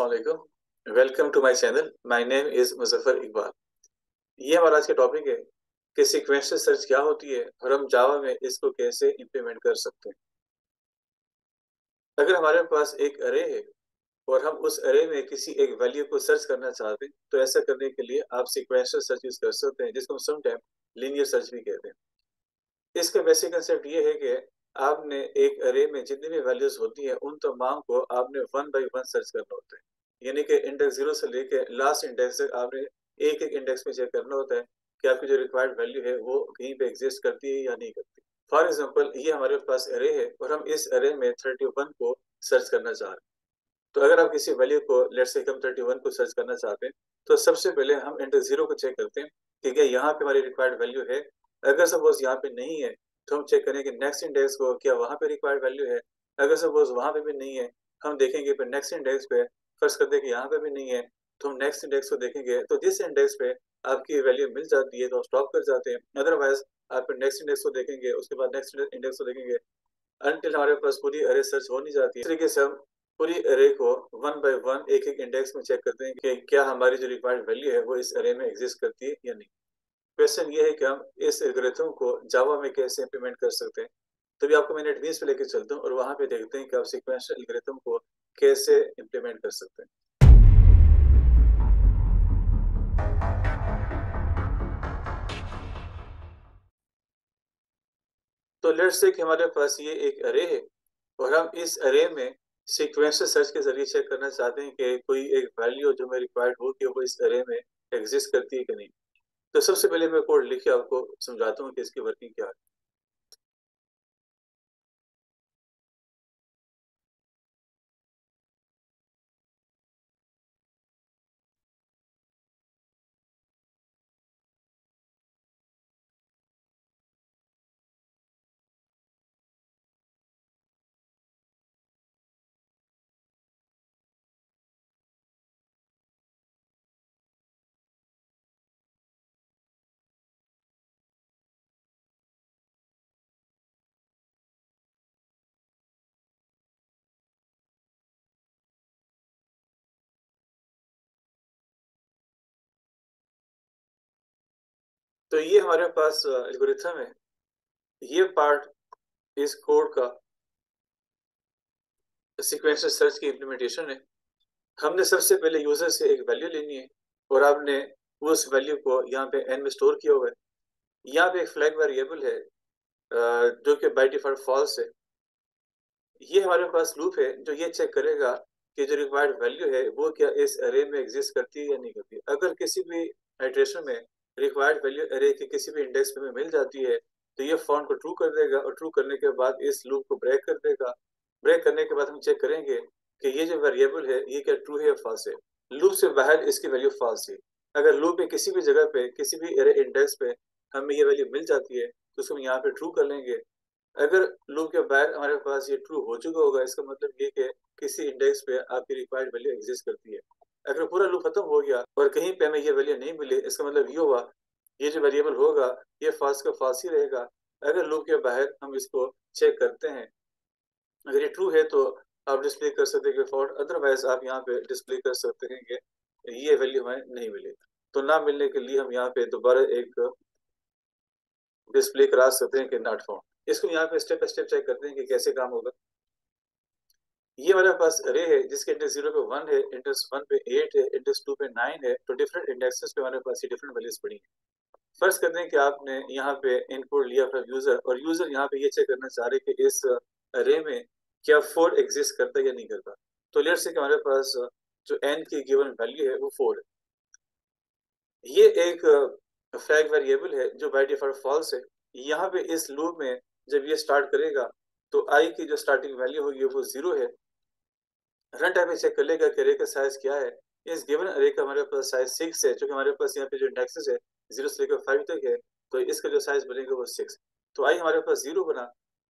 अस्सलाम वालेकुम। Welcome to my channel. My name is Muzaffar Iqbal. ये हमारा आज का टॉपिक है कि सीक्वेंशियल सर्च क्या होती है और हम जावा में इसको कैसे इंप्लीमेंट कर सकते हैं। अगर हमारे पास एक अरे है और हम उस अरे में किसी एक वैल्यू को सर्च करना चाहते हैं तो ऐसा करने के लिए आप सीक्वेंशियल सर्च यूज कर सकते हैं, जिसको हम समटाइम लीनियर सर्च भी कहते हैं। इसका बेसिक कंसेप्ट ये है कि आपने एक अरे में जितनी भी वैल्यूज होती हैं उन तमाम को आपने वन बाय वन सर्च करना होता है। यानी कि इंडेक्स 0 से लेके लास्ट इंडेक्स तक आपने एक एक इंडेक्स में चेक करना होता है कि आपकी जो रिक्वायर्ड वैल्यू है वो कहीं पे एग्जिस्ट करती है या नहीं करती। फॉर एग्जांपल, ये हमारे पास अरे है और हम इस अरे में 31 को सर्च करना चाह रहे हैं। तो अगर आप किसी वैल्यू को लेट्स से हम 31 को सर्च करना चाहते हैं तो सबसे पहले हम इंडेक्स 0 को चेक करते हैं कि क्या यहाँ पे हमारी रिक्वायर्ड वैल्यू है। अगर सपोज यहाँ पे नहीं है तो हम चेक करेंगे नेक्स्ट इंडेक्स को, क्या वहाँ पे रिक्वायर्ड वैल्यू है। अगर सपोज वहाँ पे भी नहीं है, हम देखेंगे फिर नेक्स्ट इंडेक्स पे, फर्स्ट कर देंगे यहाँ पे भी नहीं है तो हम नेक्स्ट इंडेक्स को देखेंगे। तो जिस इंडेक्स पे आपकी वैल्यू मिल जाती है तो स्टॉप कर जाते हैं, अदरवाइज आप फिर नेक्स्ट इंडेक्स को देखेंगे, उसके बाद नेक्स्ट इंडेक्स को देखेंगे अनटिल हमारे पास पूरी अरे सर्च हो नहीं जाती है। इस तरीके से हम पूरी अरे को वन बाय वन एक एक इंडेक्स में चेक करते हैं कि क्या हमारी जो रिक्वायर्ड वैल्यू है वो इस अरे में एग्जिस्ट करती है या नहीं। क्वेश्चन ये है कि हम इस एल्गोरिथम को जावा में कैसे इंप्लीमेंट कर सकते हैं। तभी आपको मैं नेटबीन्स पे लेके चलता हूँ और वहां पे देखते हैं कि आप सीक्वेंशियल एल्गोरिथम को कैसे इंप्लीमेंट कर सकते हैं। तो लेट्स से कि हमारे पास ये एक अरे है और हम इस अरे में सीक्वेंशियल सर्च के जरिए चेक करना चाहते हैं कि कोई एक वैल्यू जो मैं रिक्वायर्ड हो कि वो इस अरे में एग्जिस्ट करती है कि नहीं। तो सबसे पहले मैं कोड लिख के आपको समझाता हूँ कि इसकी वर्किंग क्या है। तो ये हमारे पास एल्गोरिथम है। ये पार्ट इस कोड का सीक्वेंशियल सर्च की इम्प्लीमेंटेशन है। हमने सबसे पहले यूजर से एक वैल्यू लेनी है और आपने उस वैल्यू को यहाँ पे एन में स्टोर किया हुआ है। यहाँ पे एक फ्लैग वेरिएबल है जो कि बाय डिफॉल्ट फॉल्स है। ये हमारे पास लूप है जो ये चेक करेगा कि जो रिक्वायर्ड वैल्यू है वो क्या इस अरे में एग्जिस्ट करती है या नहीं करती। अगर किसी भी इटरेशन में रिक्वायर्ड वैल्यू अरे के किसी भी इंडेक्स में मिल जाती है तो ये फाउंड को ट्रू कर देगा और ट्रू करने के बाद इस लूप को ब्रेक कर देगा। ब्रेक करने के बाद हम चेक करेंगे कि ये जो वेरिएबल है ये क्या ट्रू है या फॉल्स है। लूप से बाहर इसकी वैल्यू फॉल्स है। अगर लूप में किसी भी जगह पे किसी भी अरे इंडेक्स पे हमें ये वैल्यू मिल जाती है तो उसको हम यहाँ पे ट्रू कर लेंगे। अगर लूप के बाहर हमारे पास ये ट्रू हो चुका होगा इसका मतलब ये कि किसी इंडेक्स पे आपकी रिक्वायर्ड वैल्यू एग्जिस्ट करती है। अगर पूरा लूप खत्म हो गया और कहीं पे हमें ये वैल्यू नहीं मिली इसका मतलब ये हुआ ये जो वेरिएबल होगा ये फॉल्स का फॉल्स ही रहेगा। अगर लूप के बाहर हम इसको चेक करते हैं, अगर ये ट्रू है तो आप डिस्प्ले कर सकते हैं कि फॉल्ट, अदरवाइज आप यहाँ पे डिस्प्ले कर सकते हैं कि ये वैल्यू हमें नहीं मिली। तो ना मिलने के लिए हम यहाँ पे दोबारा एक डिस्प्ले करा सकते हैं कि नॉट फाउंड। इसको यहाँ पे स्टेप बाय स्टेप चेक करते हैं कि कैसे काम होगा। ये हमारे पास अरे है जिसके इंडेक्स 0 पे 1 है, इंडेक्स 1 पे 8 है, इंडेक्स 2 पे 9 है। तो डिफरेंट इंडेक्सेस पे हमारे पास ये डिफरेंट वैल्यूज पड़ी हैं। फर्स्ट करते हैं कि आपने यहाँ पे इनपुट लिया फ्रॉम यूजर और यूजर यहाँ पे ये चेक करना चाह रहे हैं कि इस अरे में क्या 4 एग्जिस्ट करता है या नहीं करता। तो लेट्स से कि हमारे पास जो n की गिवन वैल्यू है वो 4 है। ये एक फ्लैग वेरिएबल है जो बाय डिफॉल्ट फॉल्स है। यहाँ पे इस लूप में जब ये स्टार्ट करेगा तो i की जो स्टार्टिंग वैल्यू होगी वो 0 है। रन टाइम में चेक कर लेगा कि अरे का साइज क्या है। इस गिवन अरे का हमारे पास साइज 6 है, क्योंकि हमारे पास यहाँ पे जो इंडेक्सेस है 0 से लेकर 5 तक है। तो इसका जो साइज बनेगा वो 6। तो आई हमारे पास 0 बना।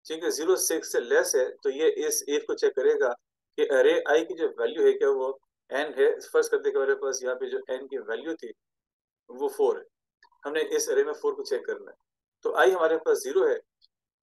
क्योंकि 0 6 से लेस है तो ये इस इफ को चेक करेगा कि अरे आई की जो वैल्यू है क्या वो n है। फर्स्ट करते हमारे पास यहाँ पे जो n की वैल्यू थी वो 4 है। हमने इस अरे में 4 को चेक करना है। तो आई हमारे पास 0 है।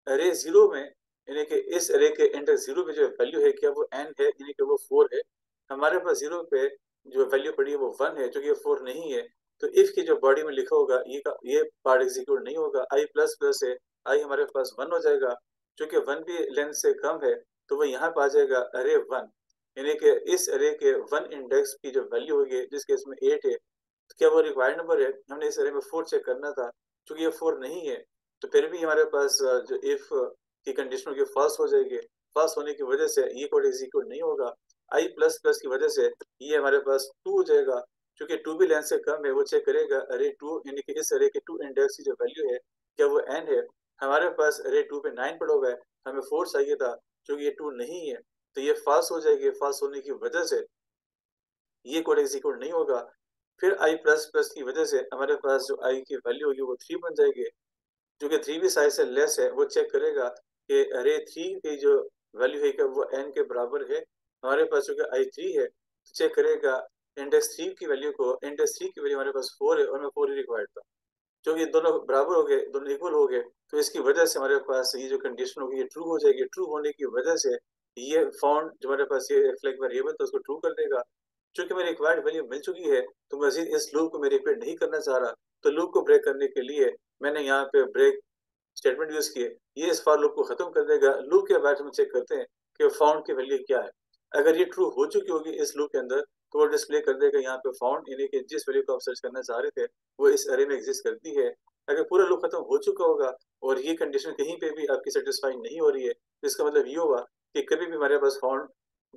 अरे 0 में यानी कि इस अरे के इंडेक्स 0 पे जो वैल्यू है क्या वो n है यानी कि वो 4 है। हमारे पास 0 पे जो वैल्यू पड़ी है वो 1 है, क्योंकि ये 4 नहीं है। तो इफ की जो बॉडी में लिखा होगा ये पार्ट एग्जीक्यूट नहीं होगा। आई प्लस प्लस है, आई हमारे पास 1 हो जाएगा, क्योंकि 1 भी लेंथ से कम है, तो वो यहाँ पे आ जाएगा अरे 1, यानी कि इस अरे के 1 इंडेक्स की जो वैल्यू होगी, जिस केस में 8 है, तो क्या वो रिक्वायर्ड नंबर है? हमने इस अरे में 4 चेक करना था, क्योंकि ये 4 नहीं है, तो फिर भी हमारे पास जो इफ की कंडीशन होगी फॉल्स हो जाएगी। फॉल्स होने की वजह से ये कोड एग्जीक्यूट नहीं होगा। आई प्लस प्लस की वजह से ये हमारे पास 2 हो जाएगा, क्योंकि 2 भी लेंथ से कम है। वो चेक करेगा अरे 2, यानी कि इस अरे के 2 इंडेक्स की जो वैल्यू है, क्या वो n है? हमारे पास अरे 2 पे 9 पड़ा हुआ है, हमें 4 चाहिए था, क्योंकि ये 2 नहीं है, तो ये फॉल्स हो जाएगी। फॉल्स होने की वजह से ये कोड एग्जीक्यूट नहीं होगा। फिर आई प्लस प्लस की वजह से हमारे पास जो आई की वैल्यू होगी वो 3 बन जाएगी, क्योंकि 3 भी साइज से लेस है। वो चेक करेगा कि अरे 3 की जो वैल्यू है क्या वो n के बराबर है। हमारे पास चूंकि आई 3 है, तो चेक करेगा इंडेक्स 3 की वैल्यू को। इंडेक्स 3 की वैल्यू हमारे पास 4 है, और मैं 4 ही रिक्वायर्ड था, क्योंकि दोनों बराबर हो गए, दोनों इक्वल हो गए, तो इसकी वजह से हमारे पास ये जो कंडीशन होगी ये ट्रू हो जाएगी। ट्रू होने की वजह से ये फाउंड जो हमारे पास ये फ्लैग वेरिएबल तो उसको ट्रू कर देगा। चूंकि मेरी रिक्वायर्ड वैल्यू मिल चुकी है, तो मजीद इस लूप को मैं रिपीट नहीं करना चाह रहा, तो लूप को ब्रेक करने के लिए मैंने यहाँ पे ब्रेक स्टेटमेंट यूज किए। ये इस फॉर लूप को खत्म कर देगा। लूप के बाद हम चेक करते हैं कि फाउंड की वैल्यू क्या है। अगर ये ट्रू हो चुकी होगी इस लूप के अंदर, तो वो डिस्प्ले कर देगा यहाँ पे फाउंड, यानी कि जिस वैल्यू को आप सर्च करना चाह रहे थे वो इस अरे में एग्जिस्ट करती है। अगर पूरा लूप खत्म हो चुका होगा और ये कंडीशन कहीं पे भी आपकी सेटिस्फाई नहीं हो रही है, तो इसका मतलब ये होगा कि कभी भी हमारे पास फाउंड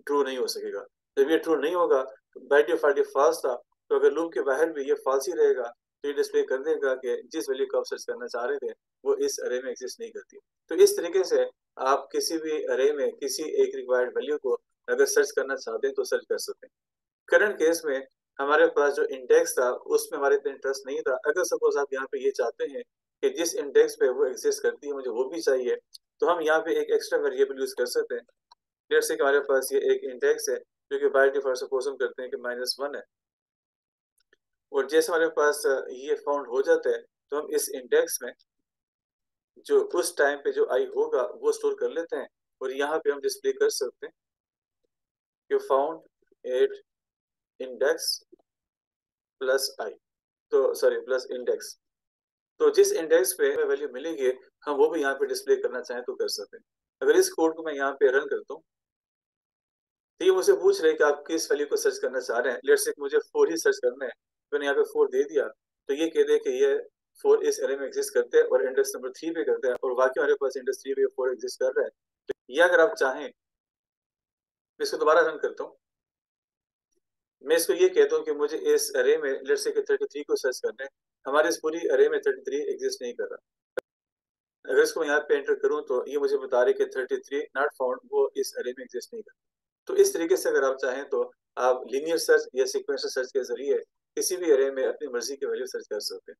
ट्रू नहीं हो सकेगा। जब ये ट्रू नहीं होगा, बाय डिफॉल्ट ये फॉल्स था, तो अगर लूप के बाहर भी ये फॉल्स ही रहेगा, तो ये डिस्प्ले कर देगा कि जिस वैल्यू को आप सर्च करना चाह रहे थे वो इस अरे में एग्जिस्ट नहीं करती। तो इस तरीके से आप किसी भी अरे में किसी एक रिक्वायर्ड वैल्यू को अगर सर्च करना चाहते हैं तो सर्च कर सकते हैं। करंट केस में हमारे पास जो इंडेक्स था उसमें हमारे इतना इंटरेस्ट नहीं था। अगर सपोज आप यहाँ पे ये चाहते हैं कि जिस इंडेक्स पे वो एग्जिस्ट करती है मुझे वो भी चाहिए, तो हम यहाँ पे एक एक्स्ट्रा वेरिएबल यूज कर सकते हैं। जैसे कि हमारे पास ये एक इंडेक्स है, जो कि बाय डिफॉल्ट सपोज हम करते हैं कि -1 है, और जैसे हमारे पास ये फाउंड हो जाता है, तो हम इस इंडेक्स में जो उस टाइम पे जो आई होगा वो स्टोर कर लेते हैं, और यहाँ पे हम डिस्प्ले कर सकते हैं कि फाउंड एट इंडेक्स प्लस आई, तो सॉरी प्लस इंडेक्स। तो जिस इंडेक्स पे हमें वैल्यू मिलेगी हम वो भी यहाँ पे डिस्प्ले करना चाहें तो कर सकते हैं। अगर इस कोड को मैं यहाँ पे रन करता हूँ, तो ये मुझे पूछ रहे हैं कि आप किस वैल्यू को सर्च करना चाह रहे हैं। लेट्स से मुझे 4 ही सर्च करना है, मैंने यहाँ पे 4 दे दिया, तो ये कह दे कि ये 4 इस एरे में एग्जिस्ट करते हैं और इंडेक्स नंबर 3 पे करते हैं, और वाकई हमारे पास इंडेक्स 3 पे 4 एग्जिस्ट कर रहा है। तो ये अगर आप चाहें, मैं इसको दोबारा रन करता हूँ, मैं इसको ये कहता हूँ कि मुझे इस अरे में लेट्स से 33 को सर्च करना है। हमारे इस पूरी अरे में 33 एग्जिस्ट नहीं कर रहा। अगर इसको यहाँ पे एंटर करूँ तो ये मुझे बता रहे कि 33 नॉट फाउंड, वो इस अरे में एग्जिस्ट नहीं करता। तो इस तरीके से अगर आप चाहें तो आप लीनियर सर्च या सीक्वेंशियल सर्च के जरिए किसी भी अरे में अपनी मर्जी की वैल्यू सर्च कर सकते हैं।